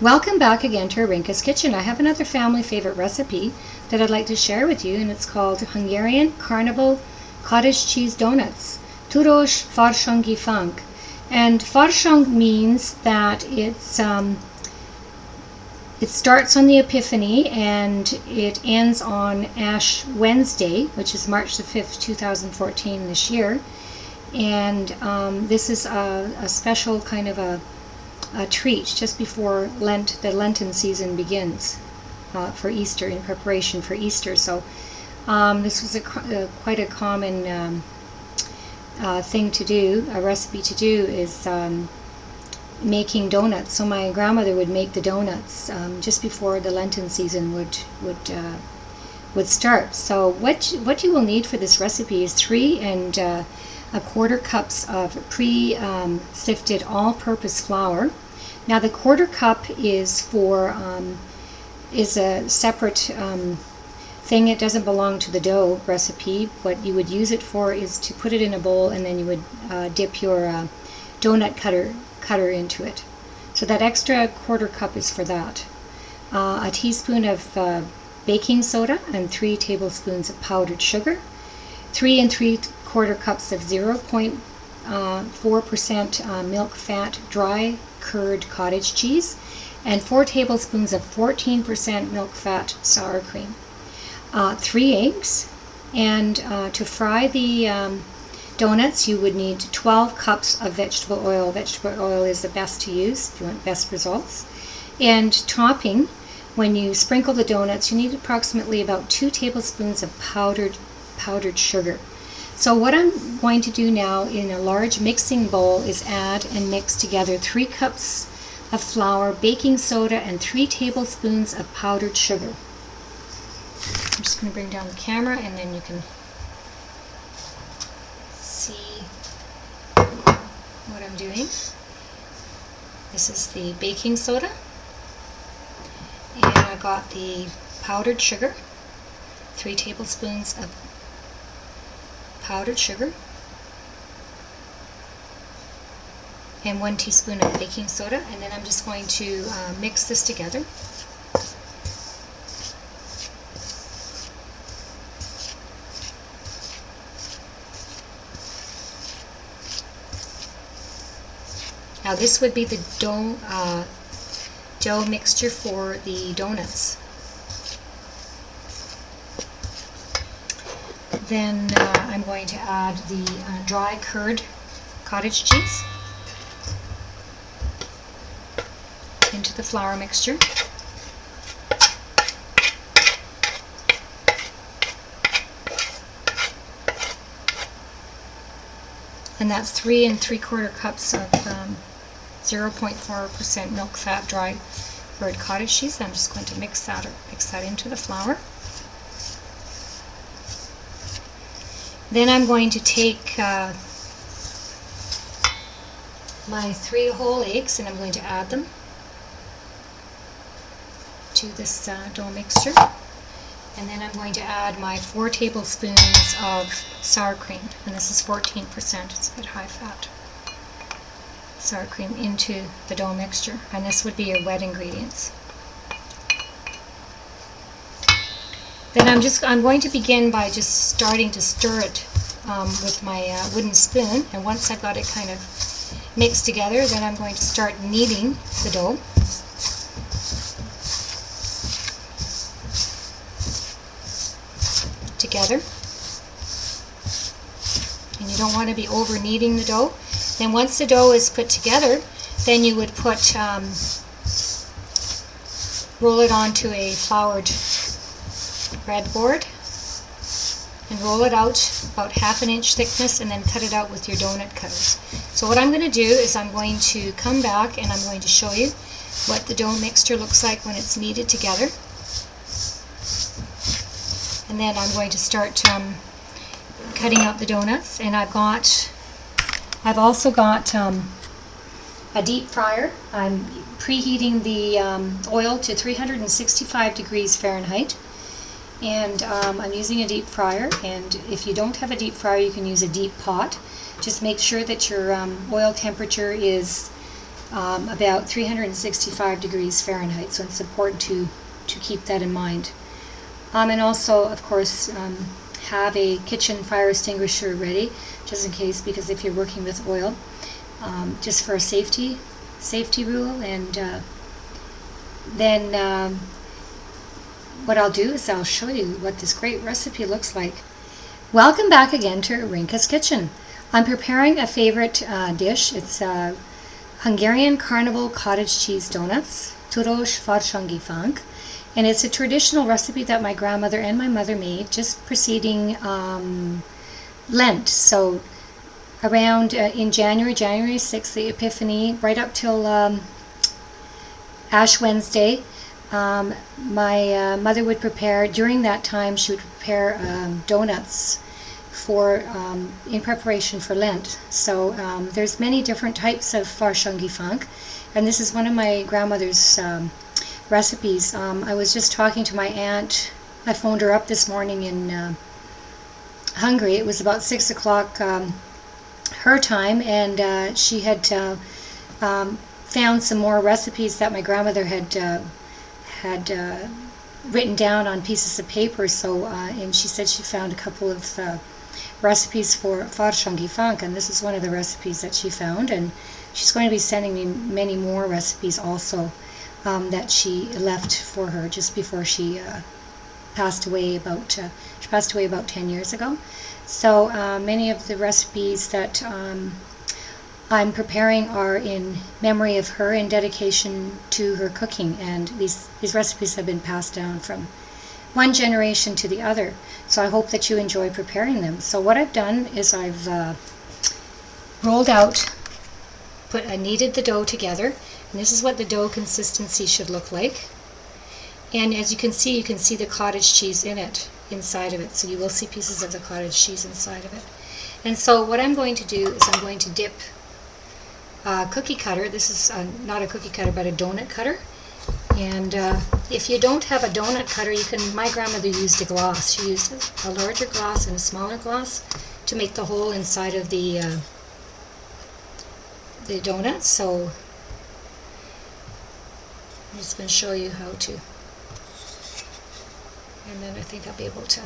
Welcome back again to Arinka's Kitchen. I have another family favorite recipe that I'd like to share with you, and it's called Hungarian Carnival Cottage Cheese Donuts. Túrós Farsangi Fánk. And farsang means that it starts on the Epiphany and it ends on Ash Wednesday, which is March the 5th, 2014 this year. And this is a special kind of a treat just before Lent, the Lenten season begins for Easter, in preparation for Easter. So this was quite a common thing to do, a recipe to do, is making donuts. So my grandmother would make the donuts just before the Lenten season would start. So what you will need for this recipe is 3 1/4 cups of pre-sifted all-purpose flour. Now the 1/4 cup is a separate thing. It doesn't belong to the dough recipe. What you would use it for is to put it in a bowl, and then you would dip your donut cutter into it. So that extra 1/4 cup is for that. A teaspoon of baking soda and 3 tablespoons of powdered sugar. 3 3/4 cups of 0.4% milk fat dry curd cottage cheese, and 4 tablespoons of 14% milk fat sour cream. 3 eggs, and to fry the donuts you would need 12 cups of vegetable oil. Vegetable oil is the best to use if you want best results. And topping, when you sprinkle the donuts, you need approximately about 2 tablespoons of powdered sugar. So what I'm going to do now in a large mixing bowl is add and mix together 3 cups of flour, baking soda, and 3 tablespoons of powdered sugar. I'm just going to bring down the camera and then you can see what I'm doing. This is the baking soda, and I got the powdered sugar, 3 tablespoons of powdered sugar, and 1 teaspoon of baking soda, and then I'm just going to mix this together. Now this would be the dough mixture for the donuts. Then I'm going to add the dry curd cottage cheese into the flour mixture. And that's 3 3/4 cups of 0.4% milk fat dry curd cottage cheese. I'm just going to mix that into the flour. Then I'm going to take my 3 whole eggs and I'm going to add them to this dough mixture. And then I'm going to add my 4 tablespoons of sour cream, and this is 14%, it's a bit high fat. Sour cream into the dough mixture, and this would be your wet ingredients. Then I'm going to begin by just starting to stir it with my wooden spoon, and once I've got it kind of mixed together, then I'm going to start kneading the dough. Together. And you don't want to be over kneading the dough. Then once the dough is put together, then you would roll it onto a floured breadboard and roll it out about 1/2 inch thickness, and then cut it out with your donut cutters. So what I'm going to do is I'm going to come back and I'm going to show you what the dough mixture looks like when it's kneaded together. And then I'm going to start cutting out the donuts, and I've also got a deep fryer. I'm preheating the oil to 365 degrees Fahrenheit, and I'm using a deep fryer. And if you don't have a deep fryer, you can use a deep pot. Just make sure that your oil temperature is about 365 degrees Fahrenheit. So it's important to keep that in mind. And also, of course, have a kitchen fire extinguisher ready, just in case, because if you're working with oil, just for a safety rule. And then what I'll do is I'll show you what this great recipe looks like. Welcome back again to Rinka's Kitchen. I'm preparing a favorite dish. It's Hungarian Carnival Cottage Cheese Donuts, Túrós Farsangi Fánk. And it's a traditional recipe that my grandmother and my mother made just preceding Lent. So around in January 6th, the Epiphany, right up till Ash Wednesday, my mother would prepare, during that time she would prepare donuts for in preparation for Lent. So there's many different types of Farsangi Fánk, and this is one of my grandmother's recipes. I was just talking to my aunt. I phoned her up this morning in Hungary. It was about 6 o'clock her time, and she had found some more recipes that my grandmother had written down on pieces of paper. So and she said she found a couple of recipes for Farsangi Fánk, and this is one of the recipes that she found, and she's going to be sending me many more recipes also that she left for her just before she passed away about 10 years ago. So many of the recipes that I'm preparing are in memory of her, in dedication to her cooking, and these recipes have been passed down from one generation to the other. So I hope that you enjoy preparing them. So what I've done is I've rolled out, I kneaded the dough together, and this is what the dough consistency should look like. And as you can see the cottage cheese inside of it. So you will see pieces of the cottage cheese inside of it. And so what I'm going to do is I'm going to dip a cookie cutter. This is not a cookie cutter, but a donut cutter. And if you don't have a donut cutter, my grandmother used a glass. She used a larger glass and a smaller glass to make the hole inside of the donut. So I'm just going to show you how to, and then I think I'll be able to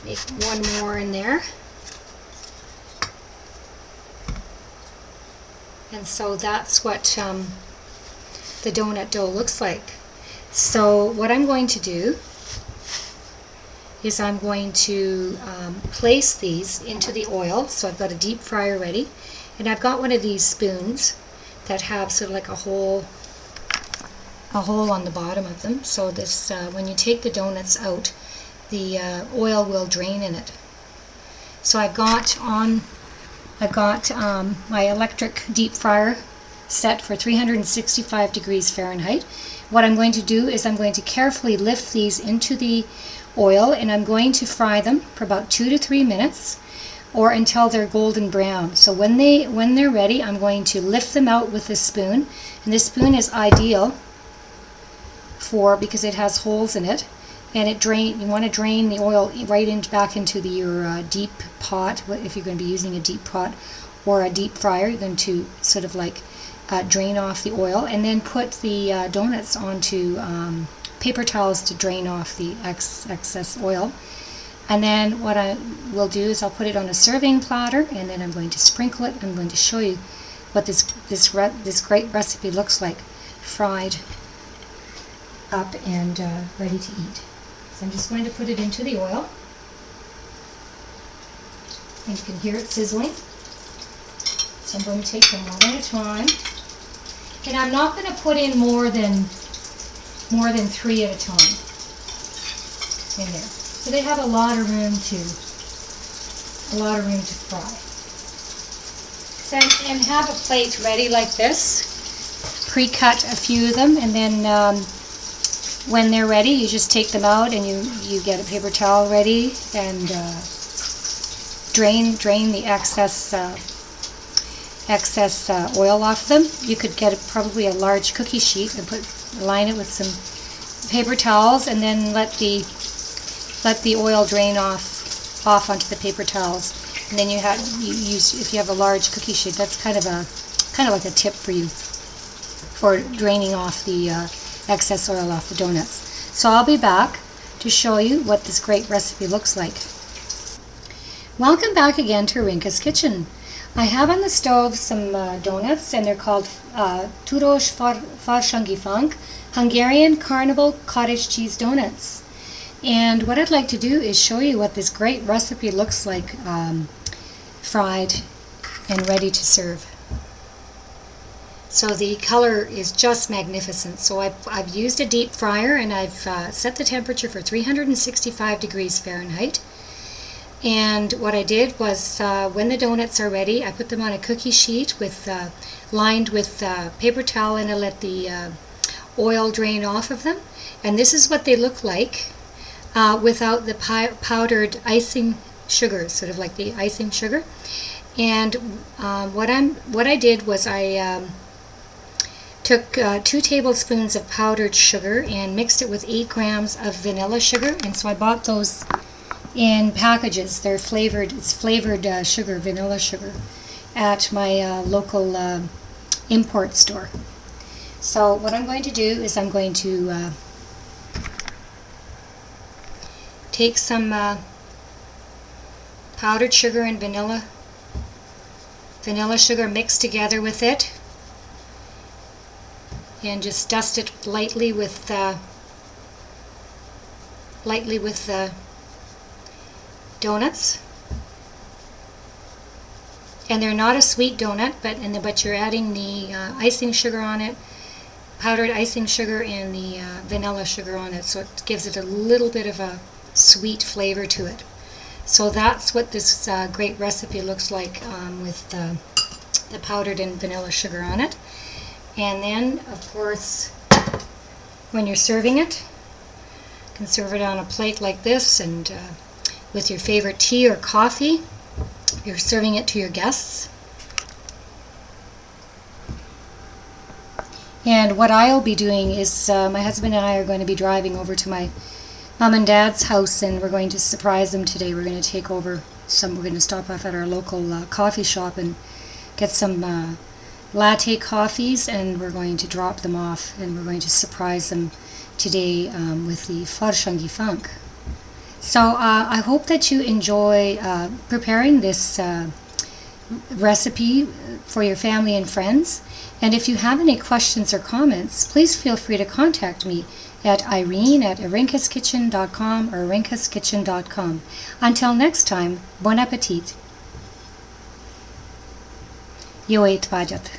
make one more in there. And so that's what the donut dough looks like. So what I'm going to do is I'm going to place these into the oil. So I've got a deep fryer ready, and I've got one of these spoons that have sort of like a hole on the bottom of them. So this when you take the donuts out, the oil will drain in it. So I've got my electric deep fryer set for 365 degrees Fahrenheit. What I'm going to do is I'm going to carefully lift these into the oil, and I'm going to fry them for about 2 to 3 minutes, or until they're golden brown. So when they're ready, I'm going to lift them out with this spoon, and this spoon is ideal because it has holes in it, and you want to drain the oil right back into your deep pot. If you're going to be using a deep pot or a deep fryer, you're going to sort of like drain off the oil, and then put the donuts onto paper towels to drain off the excess oil. And then what I will do is I'll put it on a serving platter, and then I'm going to sprinkle it. I'm going to show you what this great recipe looks like, fried up and ready to eat. So I'm just going to put it into the oil, and you can hear it sizzling. So I'm going to take them one at a time, and I'm not going to put in more than 3 at a time in there. So they have a lot of room to fry. So, and have a plate ready like this, pre-cut a few of them, and then when they're ready, you just take them out, and you get a paper towel ready, and drain the excess oil off them. You could get probably a large cookie sheet and line it with some paper towels, and then let the oil drain off onto the paper towels. And then if you have a large cookie sheet, that's kind of kind of like a tip for you for draining off the excess oil off the donuts. So I'll be back to show you what this great recipe looks like. Welcome back again to Rinka's Kitchen. I have on the stove some donuts, and they're called Túrós Farsangi Fánk, Hungarian Carnival Cottage Cheese Donuts. And what I'd like to do is show you what this great recipe looks like fried and ready to serve. So the color is just magnificent. So I've used a deep fryer, and I've set the temperature for 365 degrees Fahrenheit. And what I did was, when the donuts are ready, I put them on a cookie sheet with lined with paper towel, and I let the oil drain off of them. And this is what they look like without the powdered icing sugar, sort of like the icing sugar. And what I did was I took 2 tablespoons of powdered sugar and mixed it with 8 grams of vanilla sugar. And so I bought those in packages. They're flavored. It's flavored sugar, vanilla sugar, at my local import store. So what I'm going to do is I'm going to take some powdered sugar and vanilla sugar mixed together with it, and just dust it lightly with donuts. And they're not a sweet donut, but you're adding the icing sugar on it, powdered icing sugar, and the vanilla sugar on it, so it gives it a little bit of a sweet flavor to it. So that's what this great recipe looks like with the powdered and vanilla sugar on it. And then, of course, when you're serving it, you can serve it on a plate like this, and with your favorite tea or coffee. You're serving it to your guests. And what I'll be doing is my husband and I are going to be driving over to my mom and dad's house, and we're going to surprise them today. We're going to take over we're going to stop off at our local coffee shop and get some latte coffees, and we're going to drop them off, and we're going to surprise them today with the Farsangi Fánk. So I hope that you enjoy preparing this recipe for your family and friends. And if you have any questions or comments, please feel free to contact me at irene@rinkaskitchen.com or rinkaskitchen.com. Until next time, bon appetit! Jó étvágyat!